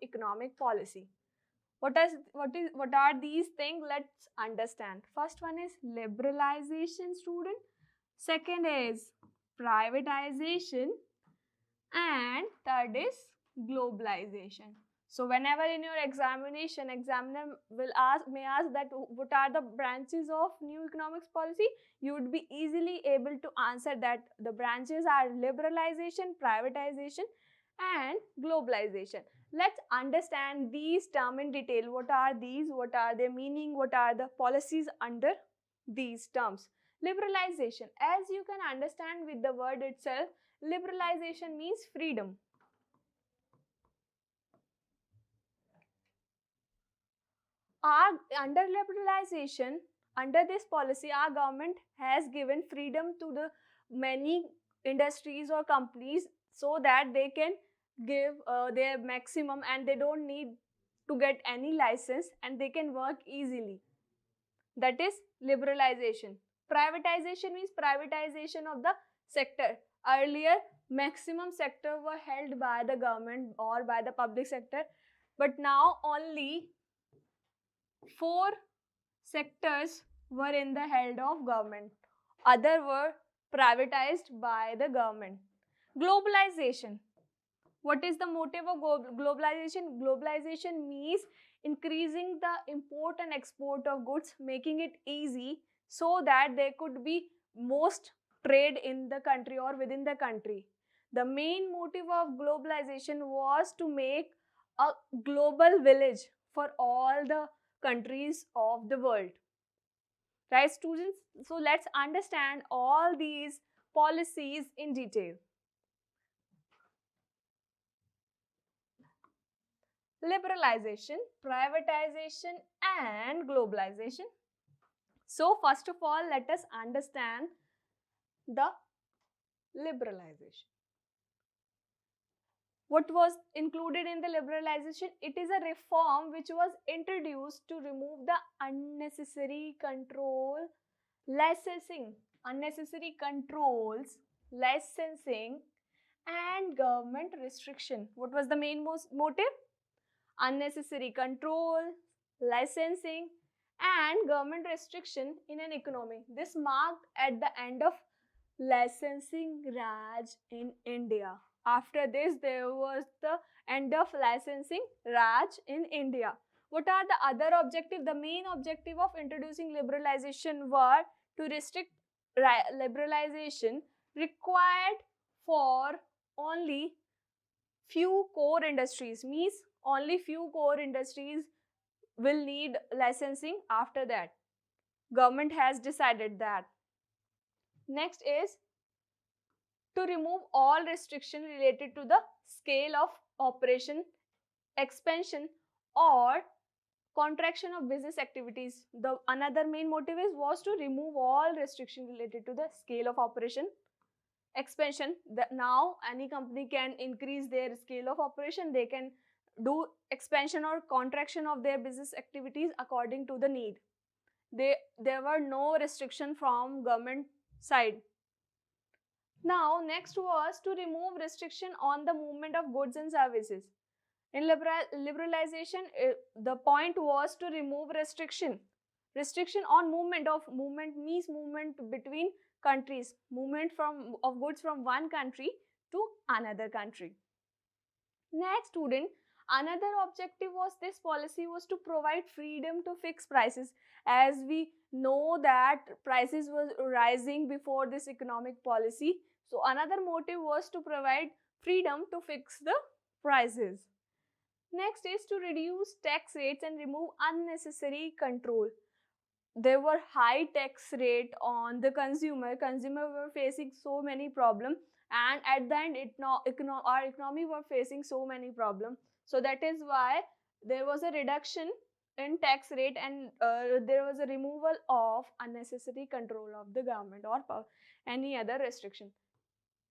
economic policy. What are these things? Let's understand. First one is liberalization, student. Second is privatization, and third is globalization. So whenever in your examination, examiner may ask that what are the branches of new economics policy, you would be easily able to answer that the branches are liberalization, privatization, and globalization. Let's understand these terms in detail. What are these? What are their meaning? What are the policies under these terms? Liberalization, as you can understand with the word itself, liberalization means freedom. Under liberalization, under this policy, our government has given freedom to the many industries or companies so that they can give their maximum and they don't need to get any license and they can work easily. That is liberalization. Privatization means privatization of the sector. Earlier, maximum sector were held by the government or by the public sector, but now only 4 sectors were in the held of government. Other were privatized by the government. Globalization. What is the motive of globalization? Globalization means increasing the import and export of goods, making it easy so that there could be most trade in the country or within the country. The main motive of globalization was to make a global village for all the countries of the world. Right, students? So let's understand all these policies in detail. Liberalization, privatization, and globalization. So first of all, let us understand the liberalization. What was included in the liberalization? It is a reform which was introduced to remove the unnecessary control, licensing, unnecessary controls, licensing, and government restriction. What was the main motive? Unnecessary control, licensing, and government restriction in an economy. This marked at the end of licensing Raj in India. After this, there was the end of licensing Raj in India. What are the other objectives? The main objective of introducing liberalization were to restrict liberalization required for only few core industries, means only few core industries will need licensing. After that, government has decided that. Next is to remove all restriction related to the scale of operation, expansion, or contraction of business activities. The another main motive was to remove all restriction related to the scale of operation, expansion. Now any company can increase their scale of operation, they can do expansion or contraction of their business activities according to the need. There were no restriction from government side. Now next was to remove restriction on the movement of goods and services. In liberalization, the point was to remove restriction on movement means movement between countries, movement of goods from one country to another country. Next, student, another objective was this policy was to provide freedom to fix prices. As we know that prices was rising before this economic policy, so another motive was to provide freedom to fix the prices. Next is to reduce tax rates and remove unnecessary control. There were high tax rate on the consumer were facing so many problems, and at the end our economy were facing so many problems. So that is why there was a reduction in tax rate and there was a removal of unnecessary control of the government or any other restriction.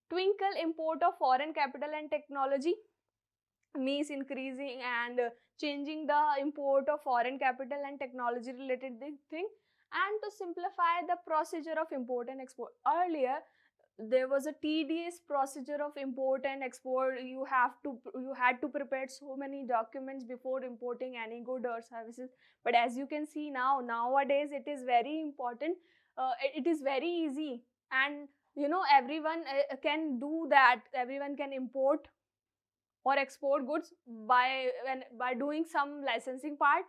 Twinkle import of foreign capital and technology means increasing and changing the import of foreign capital and technology related thing, and to simplify the procedure of import and export. Earlier, there was a tedious procedure of import and export. You had to prepare so many documents before importing any good or services. But as you can see nowadays it is very important. It is very easy, and everyone can do that. Everyone can import or export goods by doing some licensing part,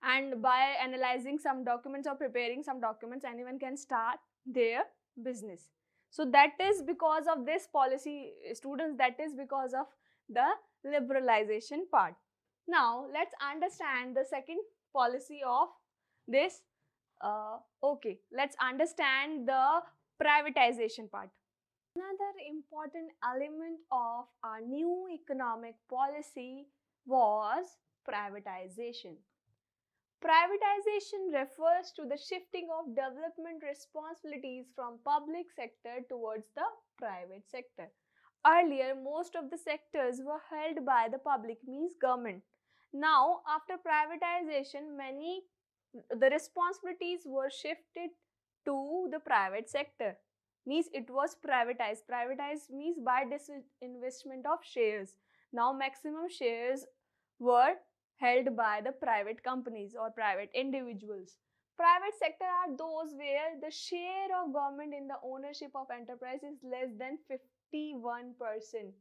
and by analyzing some documents or preparing some documents. Anyone can start their business. So that is because of this policy, students. That is because of the liberalization part. Now let's understand the second policy of this. Okay, let's understand the privatization part. Another important element of our new economic policy was privatization. Privatization refers to the shifting of development responsibilities from public sector towards the private sector. Earlier, most of the sectors were held by the public, means government. Now, after privatization, the responsibilities were shifted to the private sector, means it was privatized. Privatized means by disinvestment of shares. Now maximum shares were held by the private companies or private individuals. Private sector are those where the share of government in the ownership of enterprise is less than 51%.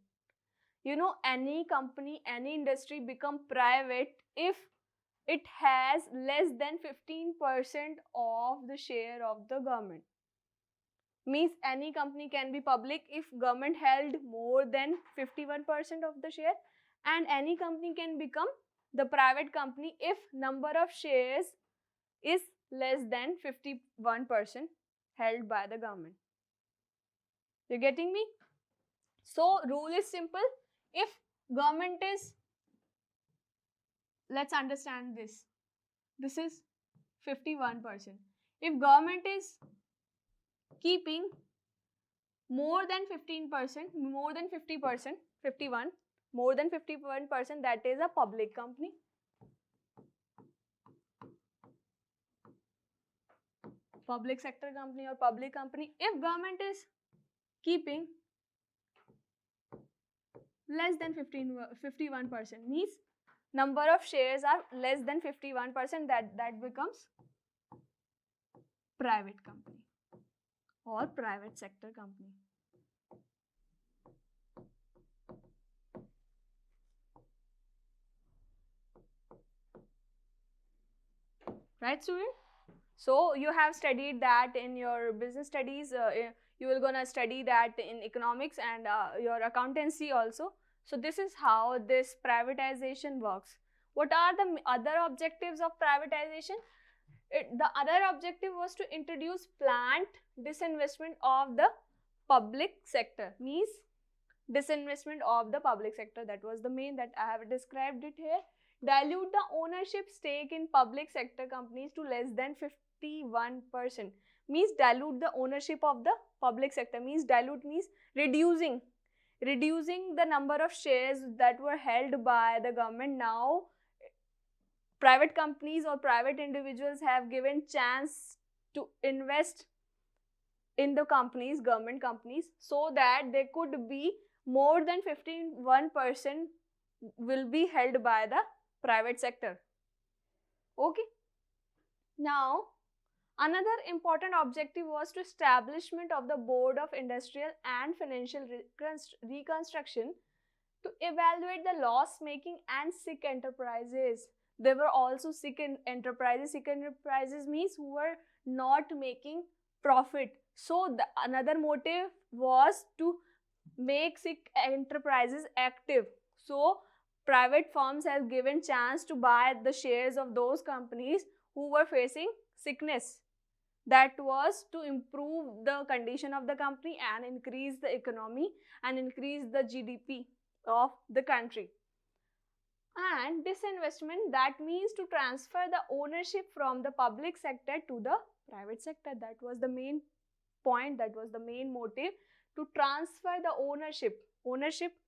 Any company, any industry become private if it has less than 15% of the share of the government. Means any company can be public if government held more than 51% of the share, and any company can become the private company if number of shares is less than 51% held by the government. You getting me? So rule is simple. If government is, let's understand this. This is 51%. If government is keeping more than 15%, more than 50%, 51, more than 51%, that is a public company. Public sector company or public company. If government is keeping less than 51%, means number of shares are less than 51%, that becomes private company or private sector company. Right, student? So you have studied that in your business studies. You will gonna study that in economics and your accountancy also. So this is how this privatization works. What are the other objectives of privatization? The other objective was to introduce planned disinvestment of the public sector, means disinvestment of the public sector. That was the main, that I have described it here. Dilute the ownership stake in public sector companies to less than 51%, means dilute the ownership of the public sector. Means dilute means reducing the number of shares that were held by the government. Now private companies or private individuals have given chance to invest in the companies, government companies, so that they could be more than 51% will be held by the private sector. Okay. Now another important objective was to establishment of the Board of Industrial and Financial Reconstruction to evaluate the loss-making and sick enterprises. There were also sick enterprises. Sick enterprises means who were not making profit. So another motive was to make sick enterprises active. So private firms have given chance to buy the shares of those companies who were facing sickness. That was to improve the condition of the company and increase the economy and increase the GDP of the country. And disinvestment, that means to transfer the ownership from the public sector to the private sector. That was the main point, that was the main motive, to transfer the ownership.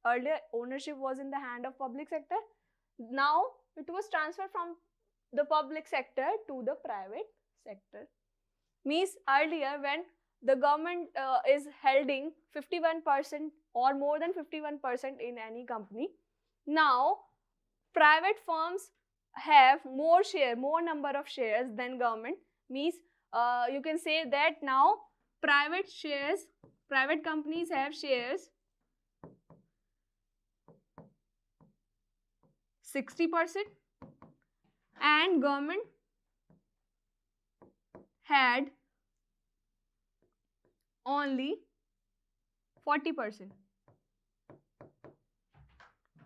Earlier ownership was in the hand of public sector. Now it was transferred from the public sector to the private sector. Means earlier when the government is holding 51% or more than 51% in any company. Now private firms have more number of shares than government, means you can say that now private companies have shares 60% and government had only 40%.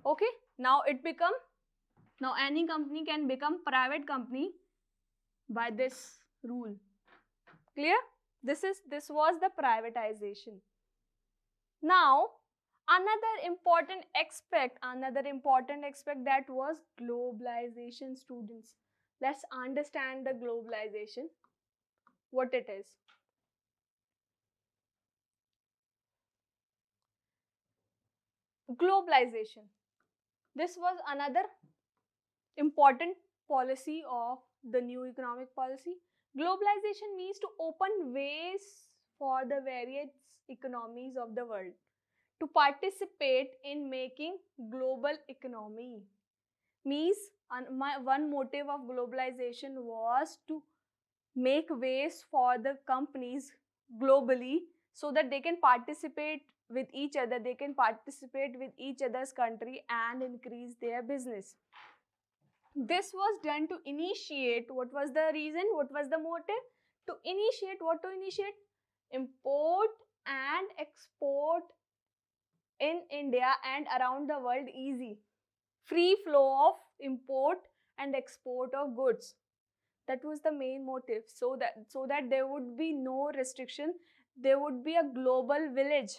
Okay, now any company can become private company by this rule. Clear? This was the privatization. Now another important aspect that was globalization, students. Let's understand the globalization, what it is. Globalization, this was another important policy of the new economic policy. Globalization means to open ways for the various economies of the world to participate in making global economy. Means one motive of globalization was to make ways for the companies globally so that they can participate with each other, they can participate with each other's country and increase their business. This was done to initiate, what was the reason, what was the motive? To initiate, what to initiate? Import and export in India and around the world easy. Free flow of import and export of goods. That was the main motive, so that there would be no restriction, there would be a global village.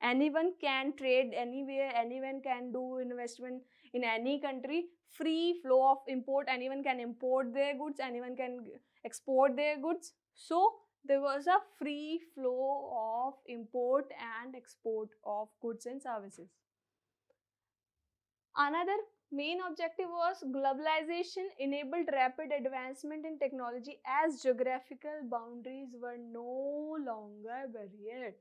Anyone can trade anywhere, anyone can do investment in any country, free flow of import, anyone can import their goods, anyone can export their goods. So there was a free flow of import and export of goods and services. Another main objective was globalization enabled rapid advancement in technology as geographical boundaries were no longer barrier.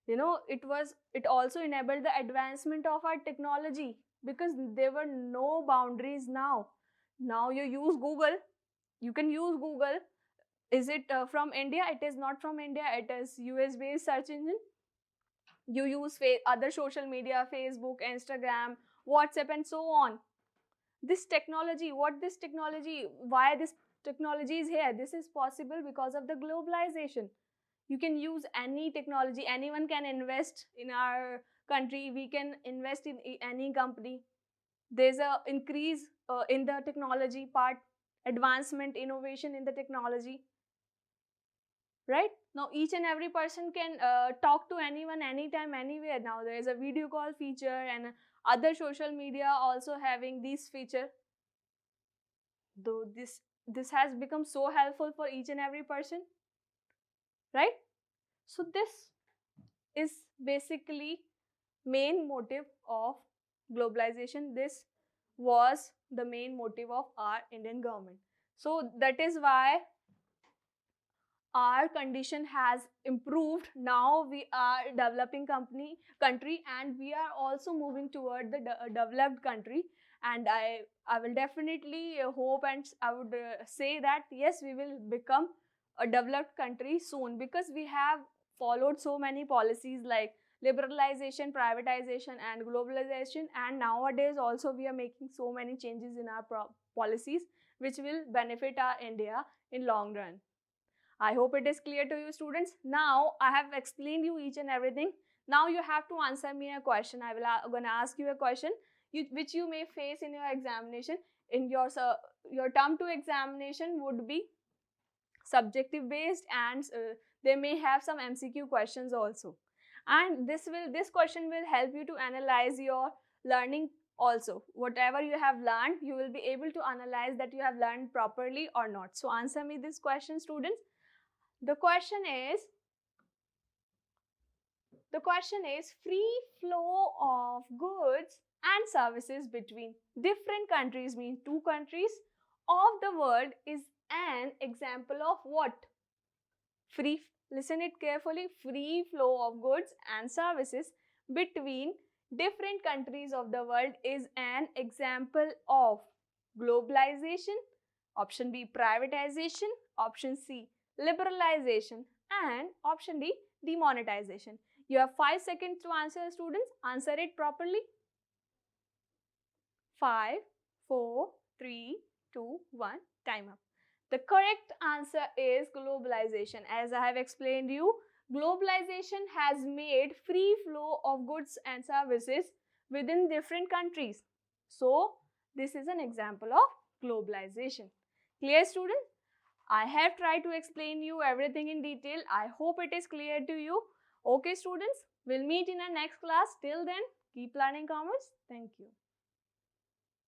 It also enabled the advancement of our technology because there were no boundaries now. Now you use Google, you can use Google. Is it from India? It is not from India, it is US based search engine. You use other social media, Facebook, Instagram, WhatsApp and so on. This technology, why this technology is here? This is possible because of the globalization. You can use any technology, anyone can invest in our country, we can invest in any company. There's a increase in the technology part, advancement, innovation in the technology, right? Now each and every person can talk to anyone, anytime, anywhere. Now there is a video call feature and other social media also having this feature. Though this has become so helpful for each and every person, right? So this is basically main motive of globalization. This was the main motive of our Indian government. So that is why our condition has improved. Now we are developing country and we are also moving toward the developed country. And I will definitely hope and I would say that yes, we will become a developed country soon, because we have followed so many policies like liberalization, privatization and globalization, and nowadays also we are making so many changes in our policies which will benefit our India in long run. I hope it is clear to you, students. Now I have explained you each and everything. Now you have to answer me a question. I will gonna ask you a question which you may face in your examination. In your term 2 examination would be subjective based, and they may have some MCQ questions also. And this question will help you to analyze your learning also. Whatever you have learned, you will be able to analyze that you have learned properly or not. So answer me this question, students. The question is free flow of goods and services between different countries, means two countries of the world, is an example of what? Free listen it carefully, free flow of goods and services between different countries of the world is an example of globalization, option B privatization, option C liberalization, and option D demonetization. You have 5 seconds to answer, students. Answer it properly. 5, 4, 3, 2, 1. Time up. The correct answer is globalization. As I have explained you, globalization has made free flow of goods and services within different countries. So, this is an example of globalization. Clear, students? I have tried to explain you everything in detail. I hope it is clear to you. Okay, students, we'll meet in our next class. Till then, keep learning commerce. Thank you.